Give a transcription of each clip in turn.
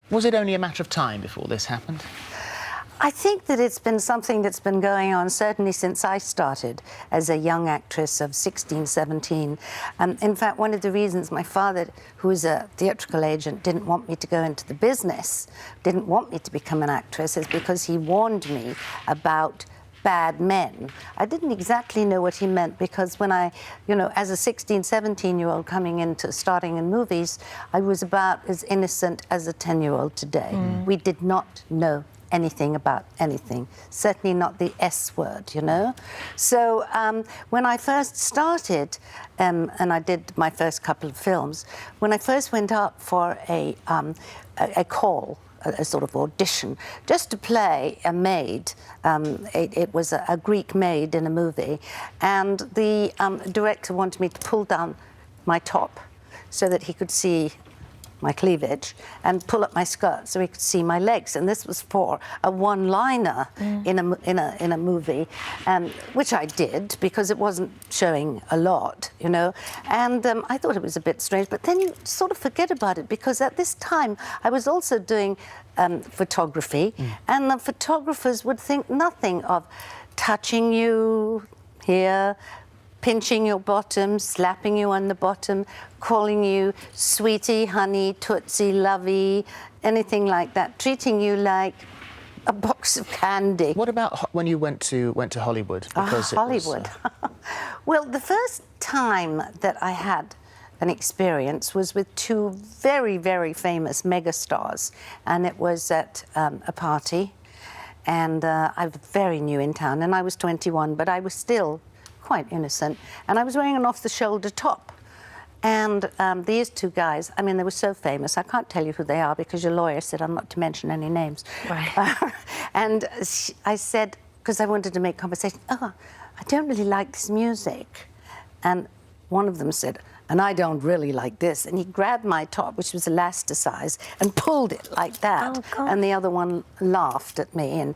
Was it only a matter of time before this happened? I think that it's been something that's been going on certainly since I started as a young actress of 16, 17. In fact, one of the reasons my father, who is a theatrical agent, didn't want me to go into the business, didn't want me to become an actress, is because he warned me about bad men. I didn't exactly know what he meant, because when I, as a 16, 17-year-old coming into starting in movies, I was about as innocent as a 10-year-old today. We did not know anything about anything, certainly not the S word, So when I first started, and I did my first couple of films, when I first went up for a call, a sort of audition, just to play a maid. It was a Greek maid in a movie, and the director wanted me to pull down my top so that he could see my cleavage, and pull up my skirt so he could see my legs. And this was for a one-liner in a movie, which I did because it wasn't showing a lot, And I thought it was a bit strange. But then you sort of forget about it, because at this time I was also doing photography, and the photographers would think nothing of touching you here, pinching your bottom, slapping you on the bottom, calling you sweetie, honey, tootsie, lovey, anything like that, treating you like a box of candy. What about when you went to Hollywood? Because Hollywood. Well, the first time that I had an experience was with two very, very famous megastars, and it was at a party, and I was very new in town, and I was 21, but I was still quite innocent, and I was wearing an off-the-shoulder top. And these two guys, I mean, they were so famous, I can't tell you who they are because your lawyer said I'm not to mention any names. Right. And I said, because I wanted to make conversation, I don't really like this music. And one of them said, and I don't really like this. And he grabbed my top, which was elasticized, and pulled it like that. Oh, God. And the other one laughed at me, and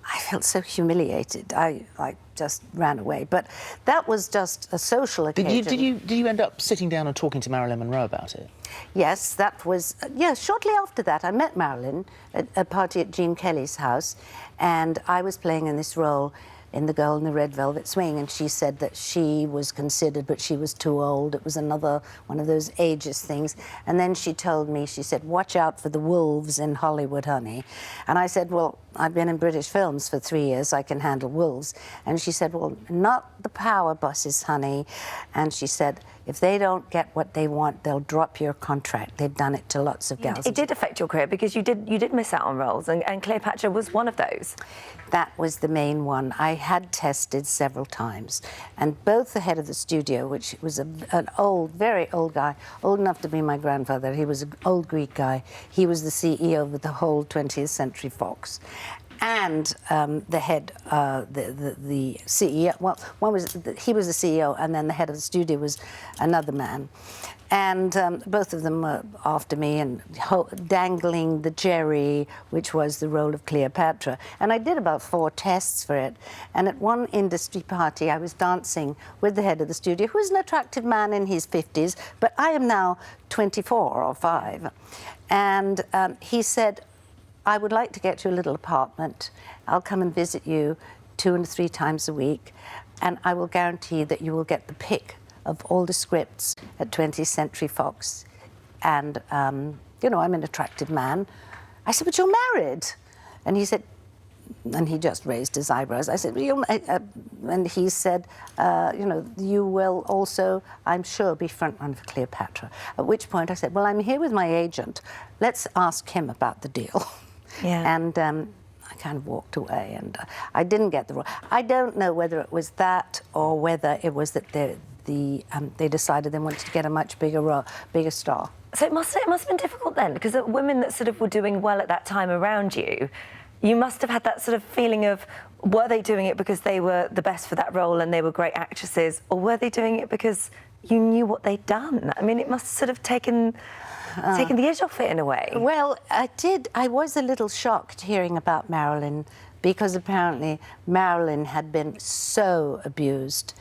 I felt so humiliated. I just ran away. But that was just a social occasion. Did you end up sitting down and talking to Marilyn Monroe about it? Yes, that was... shortly after that, I met Marilyn at a party at Gene Kelly's house, and I was playing in this role in The Girl in the Red Velvet Swing, and she said that she was considered, but she was too old. It was another one of those ageist things. And then she told me, she said, watch out for the wolves in Hollywood, honey. And I said, well, I've been in British films for 3 years, I can handle wolves. And she said, well, not the power bosses, honey. And she said, if they don't get what they want, they'll drop your contract. They've done it to lots of gals. It did affect your career, because you did miss out on roles, and Cleopatra was one of those. That was the main one. I had tested several times, and both the head of the studio, which was an old, very old guy, old enough to be my grandfather, he was an old Greek guy, he was the CEO of the whole 20th Century Fox, and the head, the CEO, well, he was the CEO, and then the head of the studio was another man. And both of them were after me and dangling the Jerry, which was the role of Cleopatra. And I did about 4 tests for it. And at one industry party, I was dancing with the head of the studio, who was an attractive man in his 50s, but I am now 24 or 5. And he said, I would like to get you a little apartment. I'll come and visit you 2 and 3 times a week, and I will guarantee that you will get the pick of all the scripts at 20th Century Fox. And, I'm an attractive man. I said, but you're married. And he said, and he just raised his eyebrows. I said, well, and he said, you will also, I'm sure, be front runner for Cleopatra. At which point I said, well, I'm here with my agent. Let's ask him about the deal. Yeah. And I kind of walked away, and I didn't get the role. I don't know whether it was that or whether it was that they decided they wanted to get a much bigger star. So it must have been difficult then, because the women that sort of were doing well at that time around you, you must have had that sort of feeling of, were they doing it because they were the best for that role and they were great actresses, or were they doing it because you knew what they'd done? I mean, it must have sort of taken the edge off it in a way. Well, I did. I was a little shocked hearing about Marilyn, because apparently Marilyn had been so abused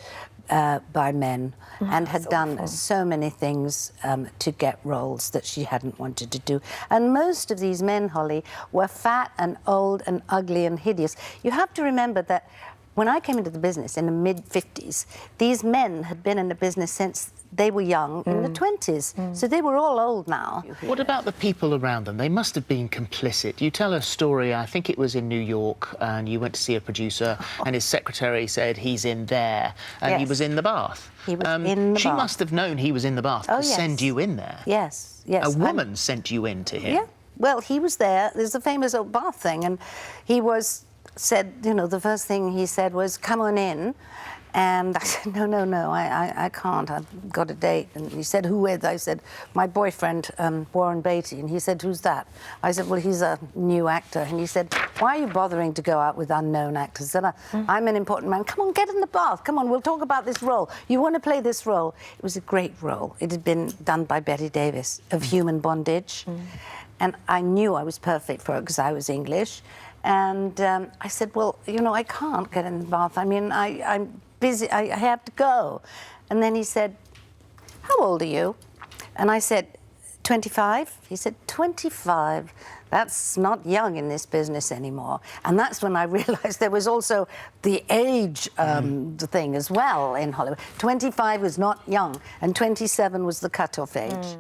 by men and had done so many things to get roles that she hadn't wanted to do. And most of these men, Holly, were fat and old and ugly and hideous. You have to remember that when I came into the business in the mid-50s, these men had been in the business since they were young, in the 20s. So they were all old now. What about the people around them? They must have been complicit. You tell a story, I think it was in New York, and you went to see a producer, and his secretary said, he's in there, and he Yes. was in the bath. He was in the She bath. must have known he was in the bath to yes. send you in there. Yes, yes. A woman sent you in to him. Yeah. Well, he was there. There's a famous old bath thing, and he said, you know, the first thing he said was, come on in. And I said, no, I can't. I've got a date. And he said, who with? I said, my boyfriend, Warren Beatty. And he said, who's that? I said, well, he's a new actor. And he said, why are you bothering to go out with unknown actors? I said, I'm an important man. Come on, get in the bath. Come on, we'll talk about this role. You want to play this role? It was a great role. It had been done by Betty Davis, of human bondage. And I knew I was perfect for it because I was English. And I said, well, you know, I can't get in the bath. I mean, I'm busy. I have to go. And then he said, how old are you? And I said, 25. He said, 25. That's not young in this business anymore. And that's when I realized there was also the age thing as well in Hollywood. 25 was not young, and 27 was the cutoff age.